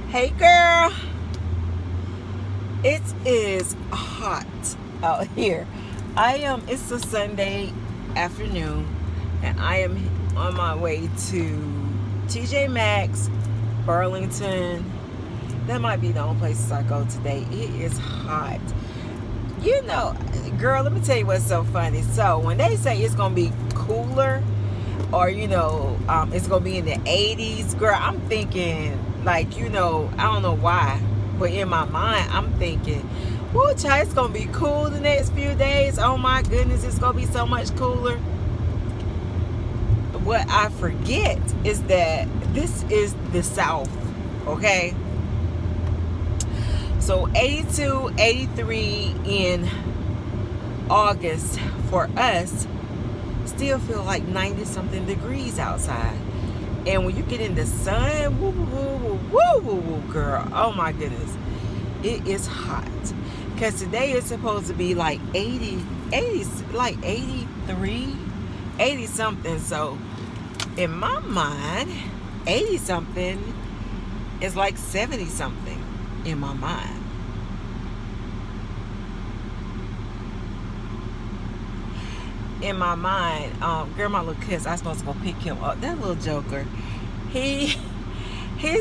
Hey girl, it is hot out here. It's a Sunday afternoon and I am on my way to TJ Maxx, Burlington. That might be the only places I go today. It is hot. You know, girl, let me tell you what's so funny. So when they say it's going to be cooler or, it's going to be in the 80s, girl, I'm thinking I don't know why, but in my mind, I'm thinking, whoa, child, it's going to be cool the next few days. Oh my goodness, it's going to be so much cooler. What I forget is that this is the South, okay? So 82, 83 in August for us still feel like 90 something degrees outside. And when you get in the sun, woo, woo, woo, woo, woo, woo, girl, oh my goodness, it is hot. Because today is supposed to be like 80, like 83, 80 something. So in my mind, 80 something is like 70 something in my mind. In my mind, girl, my little kids, I was supposed to go pick him up. That little joker, he's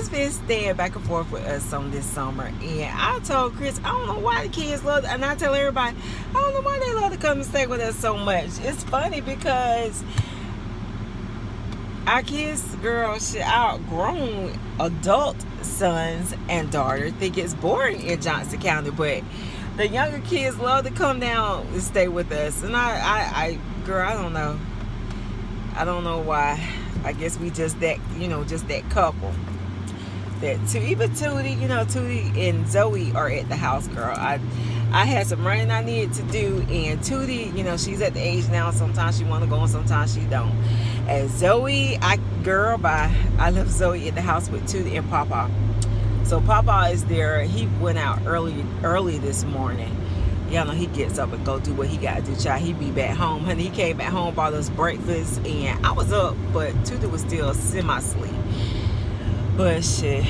been staying back and forth with us on this summer. And I told Chris, I don't know why the kids love, and I tell everybody, I don't know why they love to come and stay with us so much. It's funny because our kids, girl, our grown adult sons and daughters think it's boring in Johnson County, but the younger kids love to come down and stay with us. And girl, I don't know. I don't know why. I guess we just that, just that couple. Even Tootie and Zoe are at the house, girl. I had some running I needed to do, and Tootie, she's at the age now, sometimes she want to go and sometimes she don't. And Zoe, I left Zoe at the house with Tootie and Papa. So Papa is there. He went out early this morning. Y'all know he gets up and go do what he got to do, child. He be back home. Honey, he came back home, bought us breakfast, and I was up, but Tootie was still semi-sleep. But shit,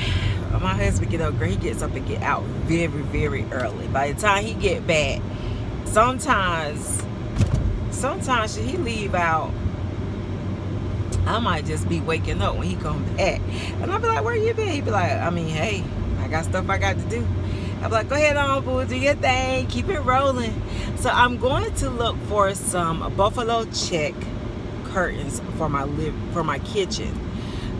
my husband get up, girl, he gets up and get out very, very early. By the time he get back, sometimes he leave out, I might just be waking up when he come back. And I'll be like, where you been? He be like, hey, I got stuff I got to do. I'll be like, go ahead on, boo, do your thing, keep it rolling. So I'm going to look for some buffalo check curtains for my kitchen.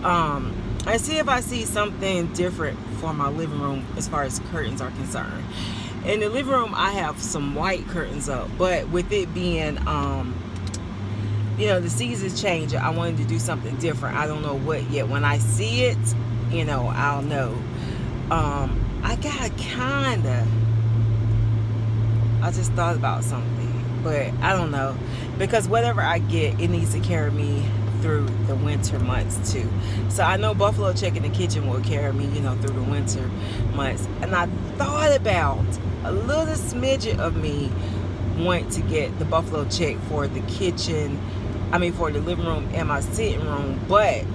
And see if I see something different for my living room as far as curtains are concerned. In the living room, I have some white curtains up, but with it being the season's changing, I wanted to do something different. I don't know what yet. When I see it, I'll know. I just thought about something, but I don't know, because whatever I get, it needs to carry me through the winter months too. So I know buffalo check in the kitchen will carry me, through the winter months. And I thought about a little smidget of me wanting to get the buffalo check for the kitchen, for the living room and my sitting room, but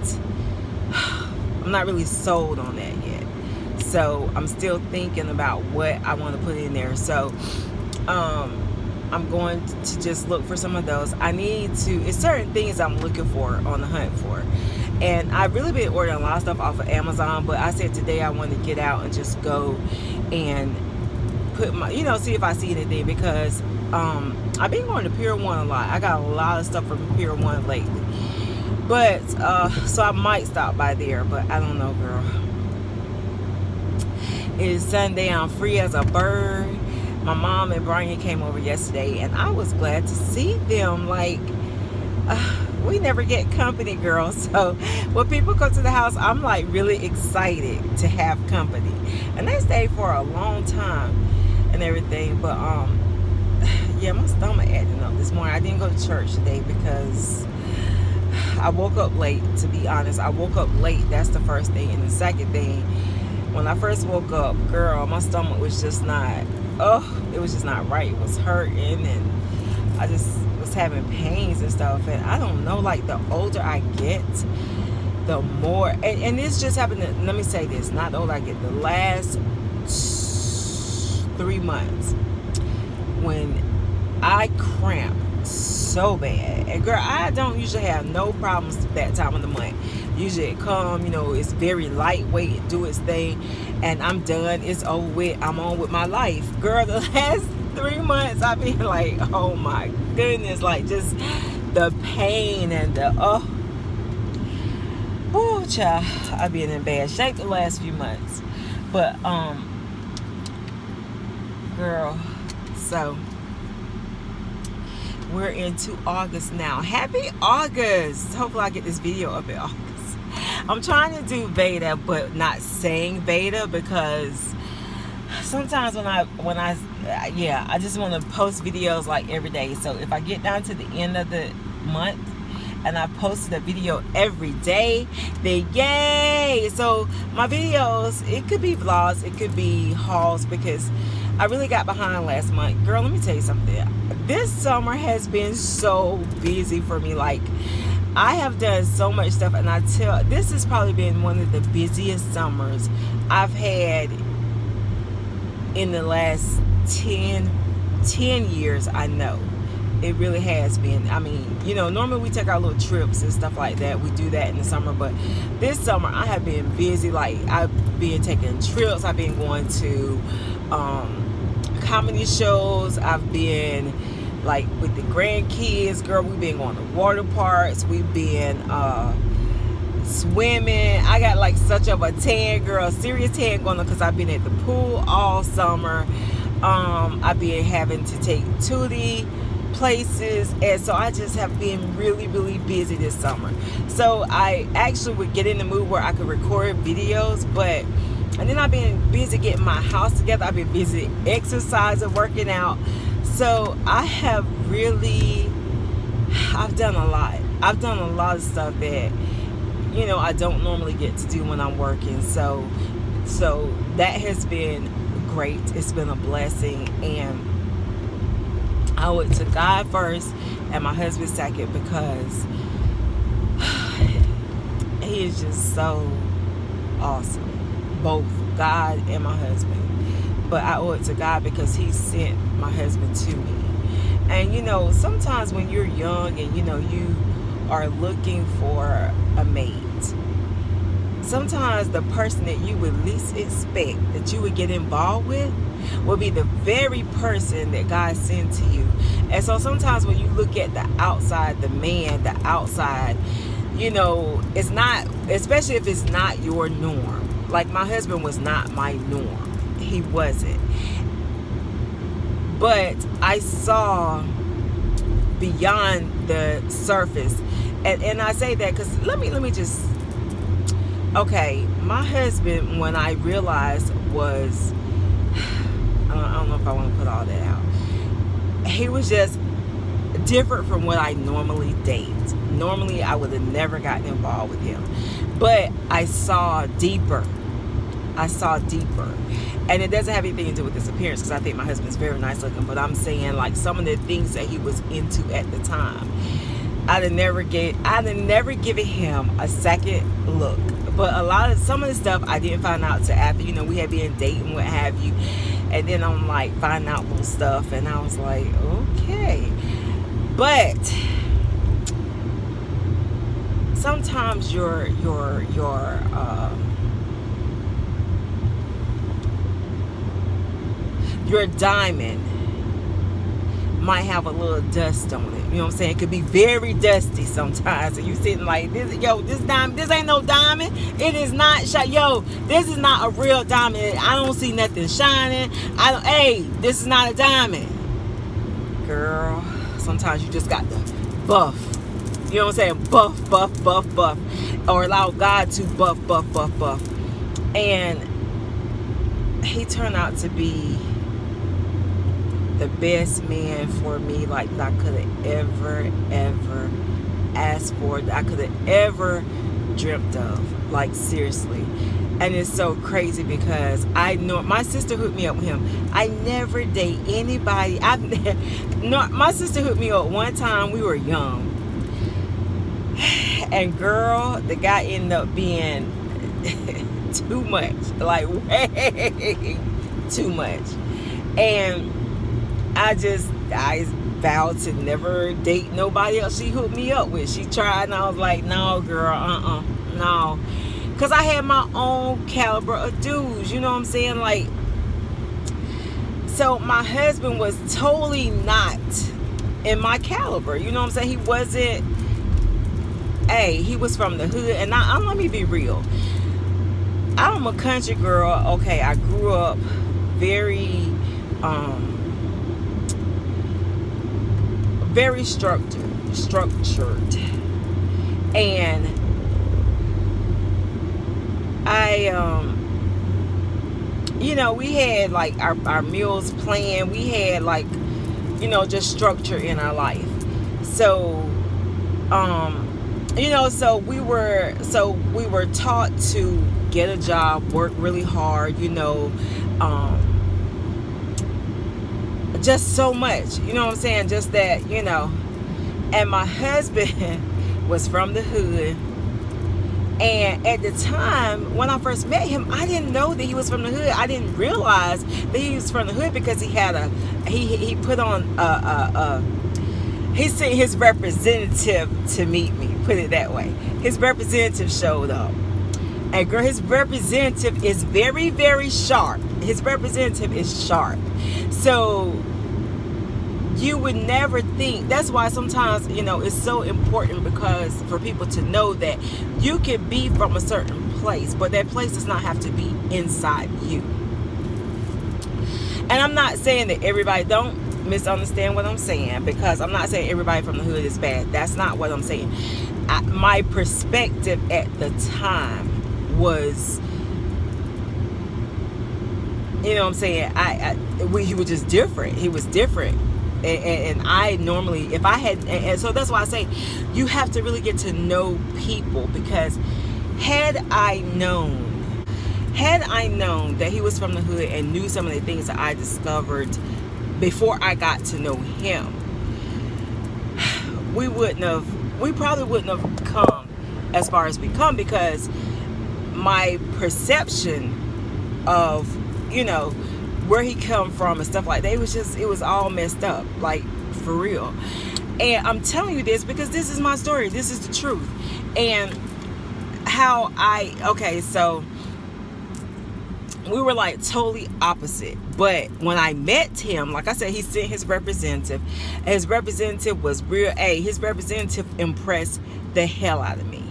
I'm not really sold on that yet. So I'm still thinking about what I want to put in there. So I'm going to just look for some of those. It's certain things I'm looking for, on the hunt for. And I've really been ordering a lot of stuff off of Amazon, but I said today I want to get out and just go and put my, see if I see anything, because I've been going to Pier 1 a lot. I got a lot of stuff from Pier 1 lately. But, so I might stop by there, but I don't know, girl. It's Sunday, I'm free as a bird. My mom and Brian came over yesterday, and I was glad to see them. We never get company, girl. So when people come to the house, I'm like really excited to have company. And they stayed for a long time and everything. But yeah, my stomach acting up this morning. I didn't go to church today because I woke up late, to be honest. I woke up late. That's the first thing. And the second thing, when I first woke up, girl, my stomach was just not, it was just not right. It was hurting, and I just was having pains and stuff. And I don't know, like the older I get, the more, and this just happened let me say this, not the older I get, the last 3 months, when I cramp so bad. And girl, I don't usually have no problems that time of the month. Usually it come, it's very lightweight, do its thing, and I'm done. It's over with. I'm on with my life. Girl, the last 3 months I've been like, oh my goodness, like just the pain and the child, I've been in bad shape the last few months. But girl, so we're into August now. Happy August. Hopefully I get this video up in August. I'm trying to do Veda, but not saying Veda, because sometimes when I just want to post videos like every day. So if I get down to the end of the month and I posted a video every day, then yay. So my videos, it could be vlogs, it could be hauls, because I really got behind last month. Girl, let me tell you something. This summer has been so busy for me. Like, I have done so much stuff, and this has probably been one of the busiest summers I've had in the last 10 years. I know it really has been. I mean, normally we take our little trips and stuff like that. We do that in the summer, but this summer I have been busy. Like, I've been taking trips. I've been going to comedy shows. I've been like with the grandkids. Girl, we've been going to water parks. We've been swimming. I got like such of a tan, girl, serious tan going on, because I've been at the pool all summer. I've been having to take Tootie places, and so I just have been really, really busy this summer. So I actually would get in the mood where I could record videos, and then I've been busy getting my house together. I've been busy exercising, working out. So I've done a lot. I've done a lot of stuff that, I don't normally get to do when I'm working. So that has been great. It's been a blessing, and I owe it to God first and my husband second, because he is just so awesome. Both God and my husband. But I owe it to God because he sent my husband to me. And sometimes when you're young and you are looking for a mate, sometimes the person that you would least expect that you would get involved with will be the very person that God sends to you. And so sometimes when you look at the outside, the man, the outside, it's not, especially if it's not your norm. Like, my husband was not my norm. He wasn't. But I saw beyond the surface. And I say that because let me just, okay, my husband, when I realized, was, I don't know if I want to put all that out. He was just different from what I normally date. Normally, I would have never gotten involved with him. But I saw deeper. And it doesn't have anything to do with his appearance, because I think my husband's very nice looking. But I'm saying, like, some of the things that he was into at the time, I'd have never given him a second look. But some of the stuff I didn't find out till after, we had been dating, what have you. And then I'm like finding out little stuff, and I was like, okay. But sometimes your diamond might have a little dust on it. You know what I'm saying? It could be very dusty sometimes. And you sitting like, this diamond, this ain't no diamond. It is not, this is not a real diamond. I don't see nothing shining. This is not a diamond. Girl, sometimes you just got to buff. You know what I'm saying? Buff, buff, buff, buff. Or allow God to buff, buff, buff, buff. And he turned out to be the best man for me, like, I could have ever asked for, I could have ever dreamt of. Like, seriously. And it's so crazy because I know my sister hooked me up with him. I never date anybody. My sister hooked me up one time. We were young, And girl, the guy ended up being too much, like way too much. And I vowed to never date nobody else she hooked me up with. She tried, and I was like, no, girl, no. Because I had my own caliber of dudes, you know what I'm saying? Like, so my husband was totally not in my caliber, you know what I'm saying? He wasn't, he was from the hood. And let me be real. I'm a country girl. Okay, I grew up very structured. And we had like our meals planned. We had like, just structure in our life. So, so we were taught to get a job, work really hard, just so much, you know what I'm saying? Just that, and my husband was from the hood. And at the time when I first met him, I didn't know that he was from the hood. I didn't realize that he was from the hood because he had he put on he sent his representative to meet me, put it that way. His representative showed up. And girl, his representative is very, very sharp. His representative is sharp. So you would never think. That's why sometimes, it's so important, because for people to know that you can be from a certain place, but that place does not have to be inside you. And I'm not saying that everybody, don't misunderstand what I'm saying, because I'm not saying everybody from the hood is bad. That's not what I'm saying. My perspective at the time was, you know what I'm saying, he was just different. He was different. And I normally, if I had, and so that's why I say you have to really get to know people, because had I known that he was from the hood and knew some of the things that I discovered before I got to know him, we probably wouldn't have come as far as we come, because my perception of, where he come from and stuff like that, it was all messed up, like, for real. And I'm telling you this because this is my story. This is the truth. And so we were like totally opposite. But when I met him, like I said, he sent his representative. And his representative was real. His representative impressed the hell out of me.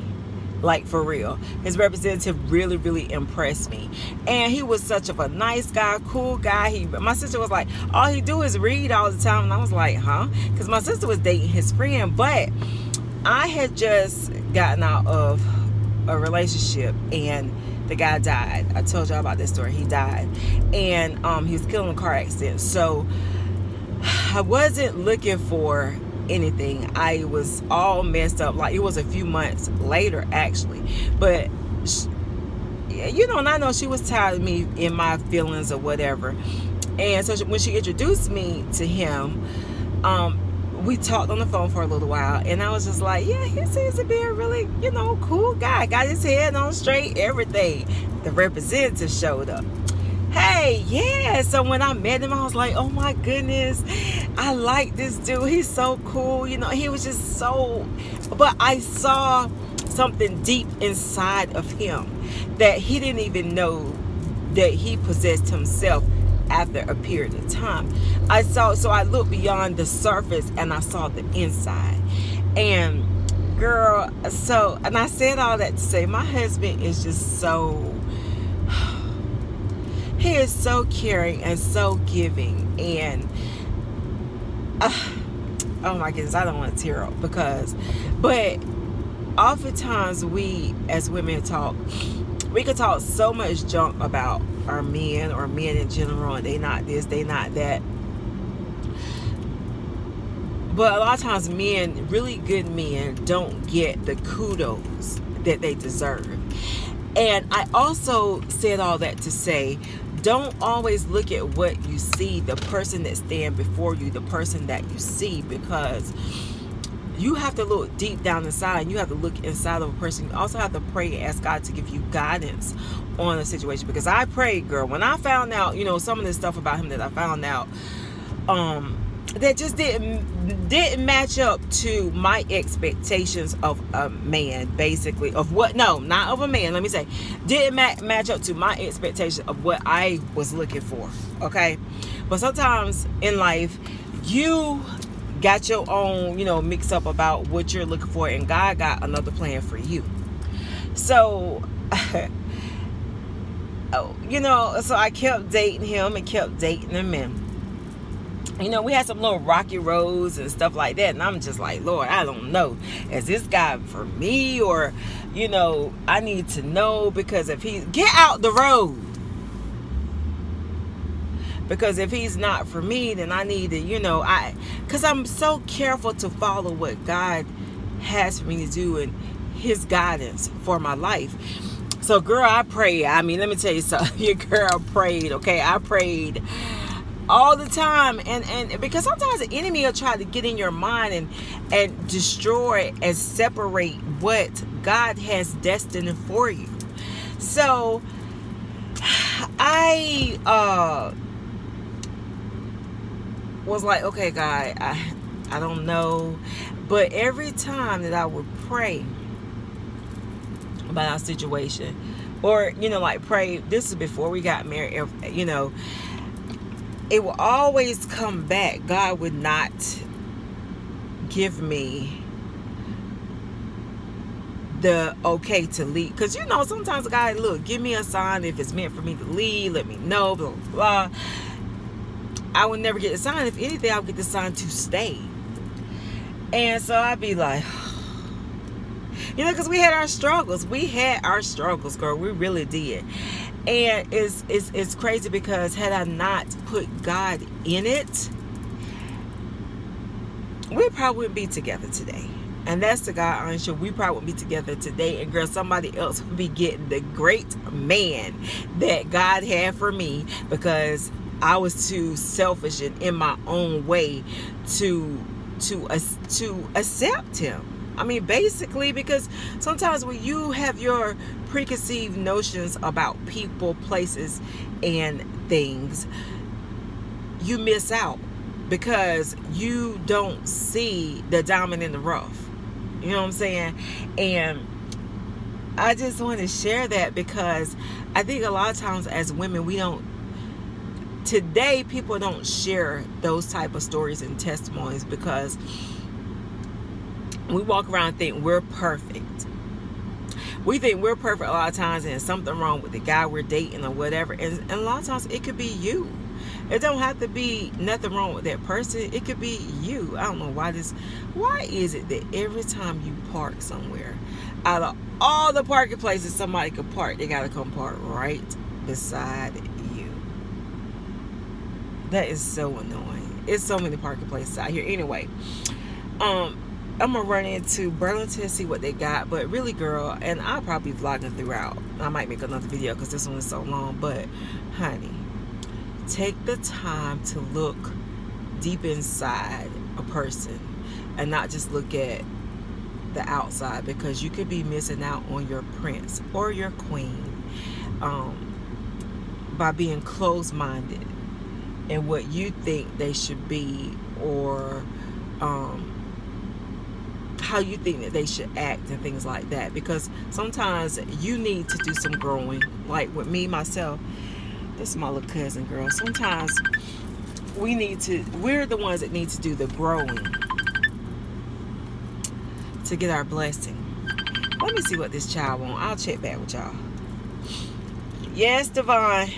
Like, for real. His representative really, really impressed me. And he was such of a nice guy, cool guy. My sister was like, all he do is read all the time. And I was like, huh? Because my sister was dating his friend. But I had just gotten out of a relationship, and the guy died. I told y'all about this story. He died. And he was killed in a car accident. So I wasn't looking for anything. I was all messed up. Like, it was a few months later, actually. But and I know she was tired of me in my feelings or whatever. And so when she introduced me to him, we talked on the phone for a little while, and I was just like, yeah, he seems to be a really, cool guy. Got his head on straight, everything. The representative showed up. Hey, yeah. So when I met him, I was like, oh my goodness, I like this dude. He's so cool. He was just so, but I saw something deep inside of him that he didn't even know that he possessed himself after a period of time. So I looked beyond the surface and I saw the inside. And girl, and I said all that to say, my husband is just so, he is so caring and so giving. And oh my goodness, I don't want to tear up, but oftentimes we as women we could talk so much junk about our men or men in general, and they not this, they not that. But a lot of times men, really good men, don't get the kudos that they deserve. And I also said all that to say, don't always look at what you see, the person that stands before you, the person that you see, because you have to look deep down inside, and you have to look inside of a person. You also have to pray and ask God to give you guidance on a situation. Because I prayed, girl, when I found out, some of this stuff about him that I found out, that just didn't match up to my expectations of a man, basically. Not of a man, let me say. Didn't match up to my expectations of what I was looking for, okay? But sometimes in life, you got your own, mix up about what you're looking for, and God got another plan for you. So, so I kept dating him and kept dating him, and we had some little rocky roads and stuff like that. And I'm just like, Lord, I don't know. Is this guy for me? Or, I need to know, because if get out the road. Because if he's not for me, then I need to, because I'm so careful to follow what God has for me to do and his guidance for my life. So, girl, I prayed. I mean, let me tell you something. Your girl prayed, okay? I prayed all the time, and because sometimes the enemy will try to get in your mind and destroy and separate what God has destined for you. So I was like, okay, God, I don't know. But every time that I would pray about our situation, or pray, this is before we got married, it will always come back. God would not give me the okay to leave. Because, sometimes God, look, give me a sign. If it's meant for me to leave, let me know, blah, blah, blah. I would never get the sign. If anything, I would get the sign to stay. And so I'd be like, because we had our struggles. We had our struggles, girl. We really did. And it's crazy, because had I not put God in it, we probably wouldn't be together today. And that's the God honest truth. We probably wouldn't be together today. And girl, somebody else would be getting the great man that God had for me, because I was too selfish and in my own way to accept him. I mean, basically, because sometimes when you have your preconceived notions about people, places, and things, you miss out, because you don't see the diamond in the rough. You know what I'm saying? And I just want to share that, because I think a lot of times as women, today people don't share those type of stories and testimonies, because we walk around and think we're perfect. We think we're perfect a lot of times, and there's something wrong with the guy we're dating or whatever. And a lot of times it could be you. It don't have to be nothing wrong with that person. It could be you. I don't know why is it that every time you park somewhere, out of all the parking places somebody could park, they gotta come park right beside you. That is so annoying. It's so many parking places out here. Anyway, I'm gonna run into Burlington, see what they got. But really, girl, and I'll probably be vlogging throughout. I might make another video because this one is so long. But honey, take the time to look deep inside a person and not just look at the outside, because you could be missing out on your prince or your queen by being closed-minded in what you think they should be, or how you think that they should act and things like that. Because sometimes you need to do some growing. Like with me, myself, this is my little cousin, girl. Sometimes we're the ones that need to do the growing to get our blessing. Let me see what this child wants. I'll check back with y'all. Yes, Devon.